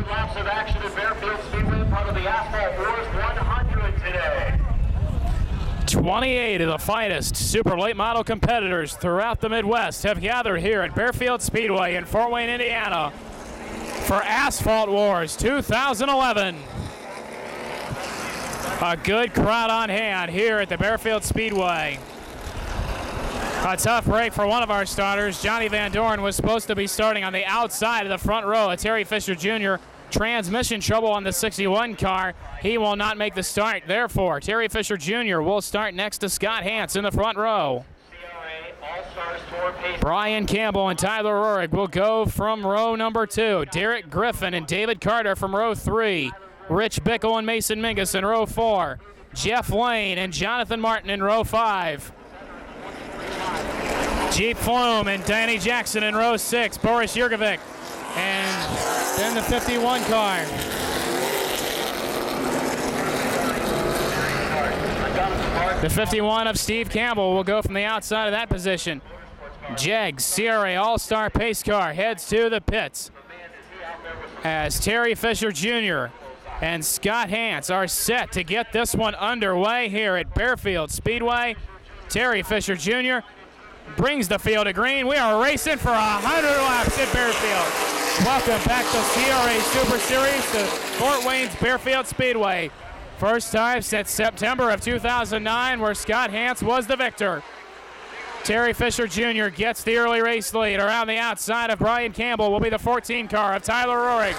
laps of action at Baer Speedway, part of the Asphalt Wars 100 today. 28 of the finest super late model competitors throughout the Midwest have gathered here at Baer Speedway in Fort Wayne, Indiana for Asphalt Wars 2011. A good crowd on hand here at the Baer Speedway. A tough break for one of our starters. Johnny Van Doren was supposed to be starting on the outside of the front row. A Terry Fisher Jr. transmission trouble on the 61 car. He will not make the start. Therefore, Terry Fisher Jr. will start next to Scott Hance in the front row. CRA All-Stars Tour pace. Brian Campbell and Tyler Rohrig will go from row number 2. Derek Griffin and David Carter from row 3. Rich Bickle and Mason Mingus in row 4. Jeff Lane and Jonathan Martin in row 5. Jeep Flume and Danny Jackson in row 6. Boris Jurkovic and then the 51 car. The 51 of Steve Campbell will go from the outside of that position. Jegs CRA All-Star pace car heads to the pits as Terry Fisher Jr. and Scott Hance are set to get this one underway here at Baer Speedway. Terry Fisher Jr. brings the field to green. We are racing for 100 laps at Baer. Welcome back to CRA Super Series to Fort Wayne's Baer Speedway. First time since September of 2009 where Scott Hance was the victor. Terry Fisher Jr. gets the early race lead. Around the outside of Brian Campbell will be the 14 car of Tyler Rohrig.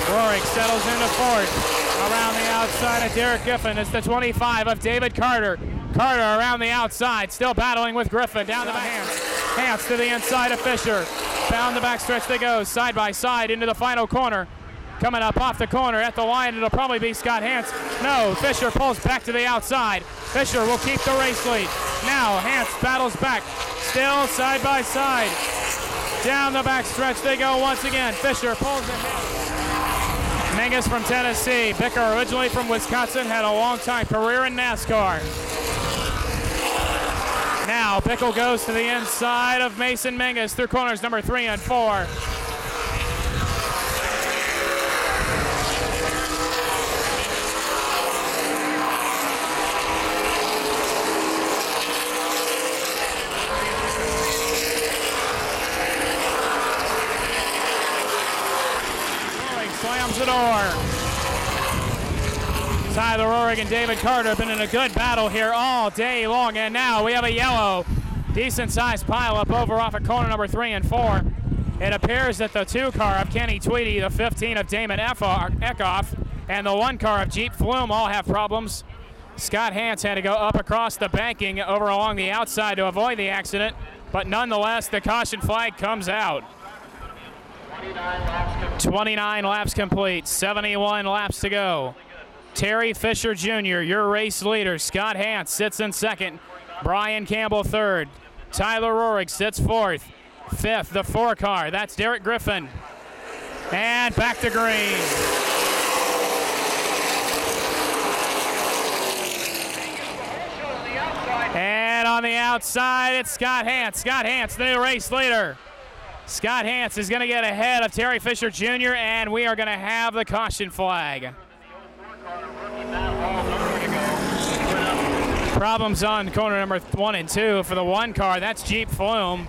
Rohrig settles into fourth. Around the outside of Derek Griffin is the 25 of David Carter. Carter around the outside, still battling with Griffin. Down the back. Hance to the inside of Fisher. Down the backstretch they go, side by side into the final corner. Coming up off the corner at the line, it'll probably be Scott Hance. No, Fisher pulls back to the outside. Fisher will keep the race lead. Now Hance battles back, still side by side. Down the backstretch they go once again. Fisher pulls ahead. Mingus from Tennessee. Baer, originally from Wisconsin, had a long-time career in NASCAR. Now Bickle goes to the inside of Mason Mingus through corners number 3 and 4. Slams the door. Tyler Rohrig and David Carter have been in a good battle here all day long, and now we have a yellow, decent-sized pileup over off of corner number 3 and 4. It appears that the 2 car of Kenny Tweedy, the 15 of Damon Eckhoff, and the 1 car of Jeep Flume all have problems. Scott Hance had to go up across the banking over along the outside to avoid the accident, but nonetheless, the caution flag comes out. 29 laps complete, 71 laps to go. Terry Fisher Jr., your race leader. Scott Hance sits in second. Brian Campbell third. Tyler Rohrig sits fourth. Fifth, the 4 car. That's Derek Griffin. And back to green. And on the outside, it's Scott Hance. Scott Hance, the new race leader. Scott Hance is going to get ahead of Terry Fisher Jr., and we are going to have the caution flag. Problems on corner number 1 and 2 for the 1 car. That's Jeep Flume,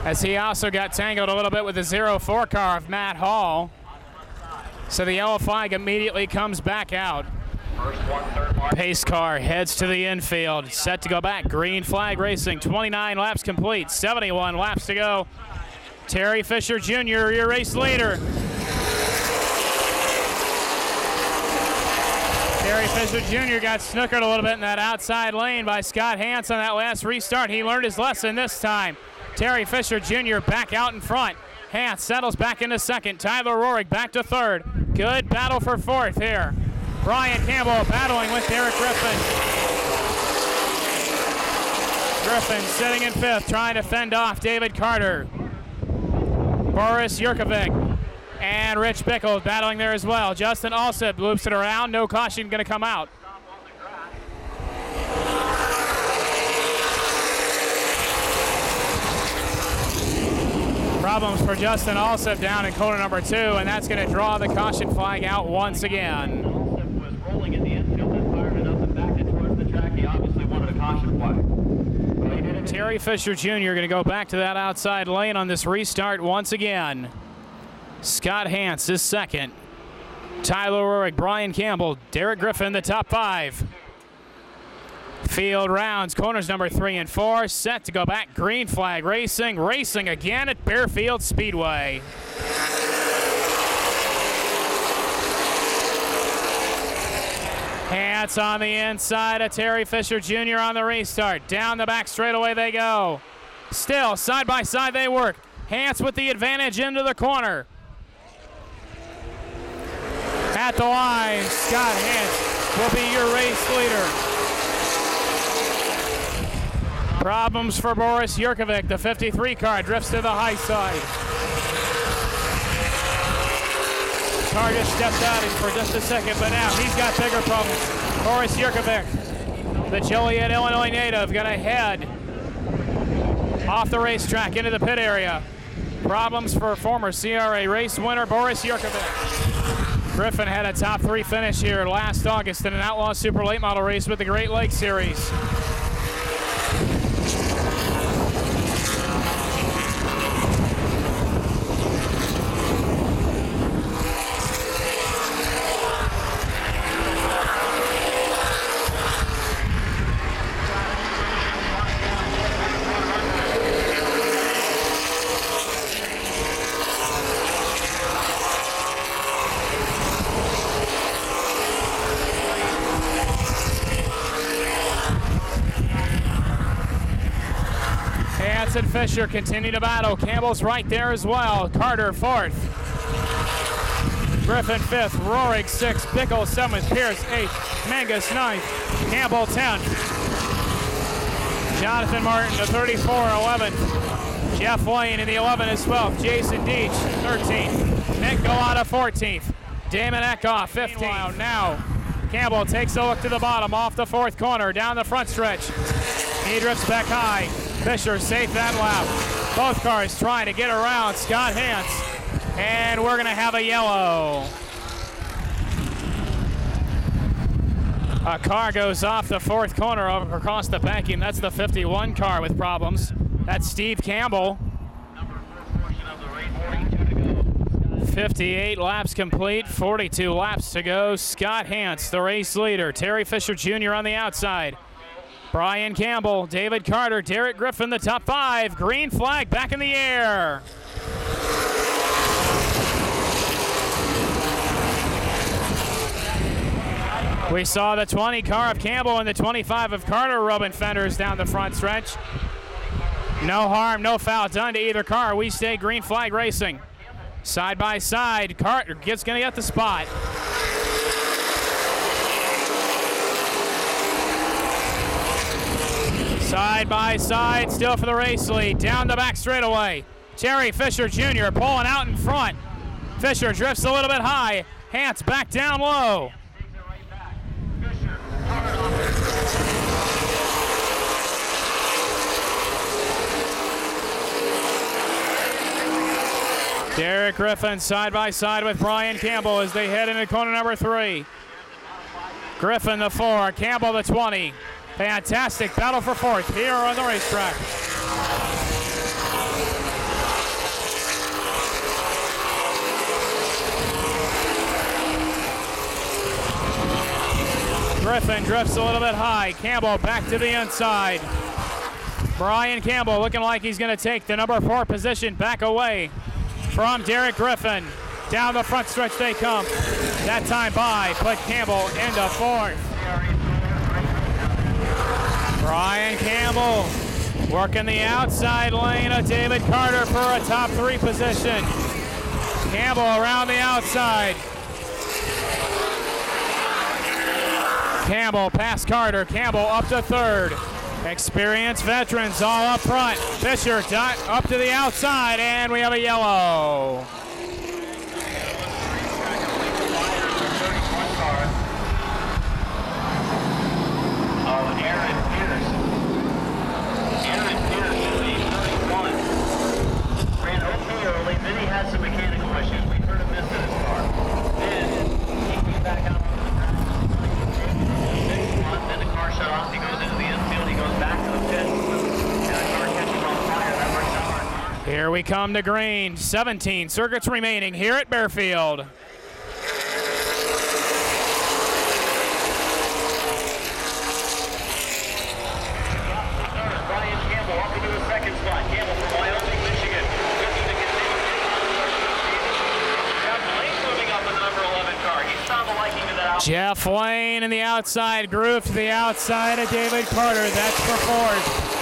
as he also got tangled a little bit with the 04 car of Matt Hall. So the yellow flag immediately comes back out. Pace car heads to the infield, set to go back. Green flag racing, 29 laps complete, 71 laps to go. Terry Fisher Jr., your race leader. Terry Fisher Jr. got snookered a little bit in that outside lane by Scott Hance on that last restart. He learned his lesson this time. Terry Fisher Jr. back out in front. Hance settles back into second. Tyler Rohrig back to third. Good battle for fourth here. Brian Campbell battling with Derek Griffin. Griffin sitting in fifth, trying to fend off David Carter. Boris Jurkovic and Rich Bickle battling there as well. Justin Alsip loops it around. No caution going to come out. Problems for Justin Alsop down in corner number 2, and that's going to draw the caution flag out once again. Alsop was rolling in the infield and fired it up and backed it towards the track. He obviously wanted a caution flag. Terry Fisher Jr. going to go back to that outside lane on this restart once again. Scott Hance is second. Tyler Rohrig, Brian Campbell, Derek Griffin, the top 5. Field rounds, corners number 3 and 4, set to go back. Green flag racing again at Baer Speedway. Hance on the inside of Terry Fisher Jr. on the restart. Down the back straightaway they go. Still, side by side they work. Hance with the advantage into the corner. At the line, Scott Hance will be your race leader. Problems for Boris Yurkovic. The 53 car drifts to the high side. Car just stepped out for just a second, but now he's got bigger problems. Boris Yurkovic, the Joliet, Illinois native, gonna head off the racetrack into the pit area. Problems for former CRA race winner Boris Yurkovic. Griffin had a top 3 finish here last August in an Outlaw Super Late Model race with the Great Lakes Series. And Fisher continue to battle. Campbell's right there as well. Carter 4th. Griffin 5th. Rohrig 6th. Bickle 7th. Pierce 8th. Mangus 9th. Campbell 10th. Jonathan Martin the 34 11th. Jeff Lane in the 11 is 12th. Jason Deach 13th. Nick Galata 14th. Damon Eckhoff 15th. Now Campbell takes a look to the bottom off the 4th corner down the front stretch. He drifts back high. Fisher safe that lap. Both cars trying to get around Scott Hance. And we're going to have a yellow. A car goes off the 4th corner over across the banking. That's the 51 car with problems. That's Steve Campbell. 58 laps complete, 42 laps to go. Scott Hance, the race leader. Terry Fisher Jr. on the outside. Brian Campbell, David Carter, Derek Griffin, the top 5. Green flag back in the air. We saw the 20 car of Campbell and the 25 of Carter rubbing fenders down the front stretch. No harm, no foul done to either car. We stay green flag racing. Side by side, Carter gonna get the spot. Side by side, still for the race lead. Down the back straightaway. Terry Fisher Jr. pulling out in front. Fisher drifts a little bit high. Hance back down low. Derek Griffin side by side with Brian Campbell as they head into corner number 3. Griffin the 4, Campbell the 20. Fantastic battle for 4th here on the racetrack. Griffin drifts a little bit high. Campbell back to the inside. Brian Campbell looking like he's going to take the number 4 position back away from Derek Griffin. Down the front stretch they come. That time by put Campbell into 4th. Brian Campbell working the outside lane of David Carter for a top 3 position. Campbell around the outside. Campbell past Carter. Campbell up to 3rd. Experienced veterans all up front. Fisher up to the outside, and we have a yellow. Here we come to green. 17 circuits remaining here at Baerfield. Brian Campbell up into the second spot. Campbell from Wyoming, Michigan. Looking to continue. Jeff Lane moving up in the number 11 car. He's found the liking to that. Jeff Lane in the outside groove to the outside of David Carter. That's for fourth.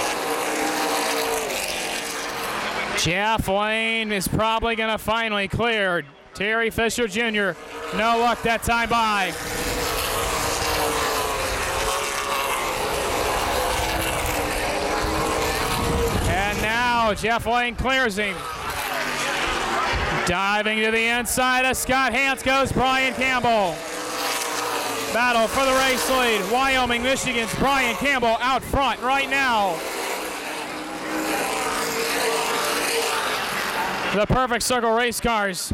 Jeff Lane is probably going to finally clear. Terry Fisher Jr. No luck that time by. And now Jeff Lane clears him. Diving to the inside of Scott Hance goes Brian Campbell. Battle for the race lead. Wyoming, Michigan's Brian Campbell out front right now. The Perfect Circle race cars.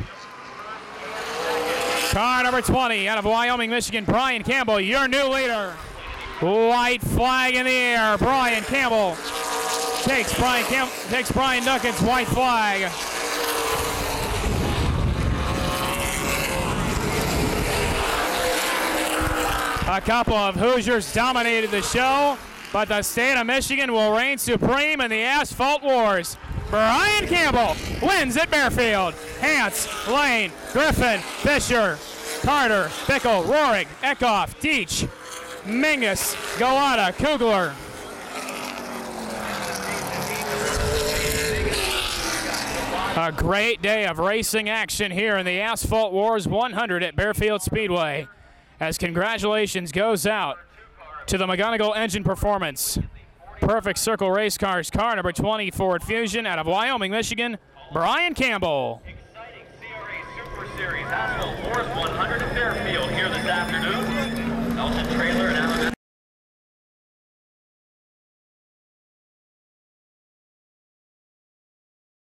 Car number 20 out of Wyoming, Michigan, Brian Campbell, your new leader. White flag in the air. Brian Campbell takes Brian Duncan's white flag. A couple of Hoosiers dominated the show, but the state of Michigan will reign supreme in the Asphalt Wars. Brian Campbell wins at Baerfield. Hance, Lane, Griffin, Fisher, Carter, Bickle, Rohrig, Eckhoff, Deitch, Mingus, Galata, Kugler. A great day of racing action here in the Asphalt Wars 100 at Baerfield Speedway. As congratulations goes out to the McGonigal Engine Performance Perfect Circle race cars, car number 20 Ford Fusion out of Wyoming, Michigan, Brian Campbell. Exciting CRA Super Series Asphalt Wars 100 at Baerfield here this afternoon. Elton Trailer and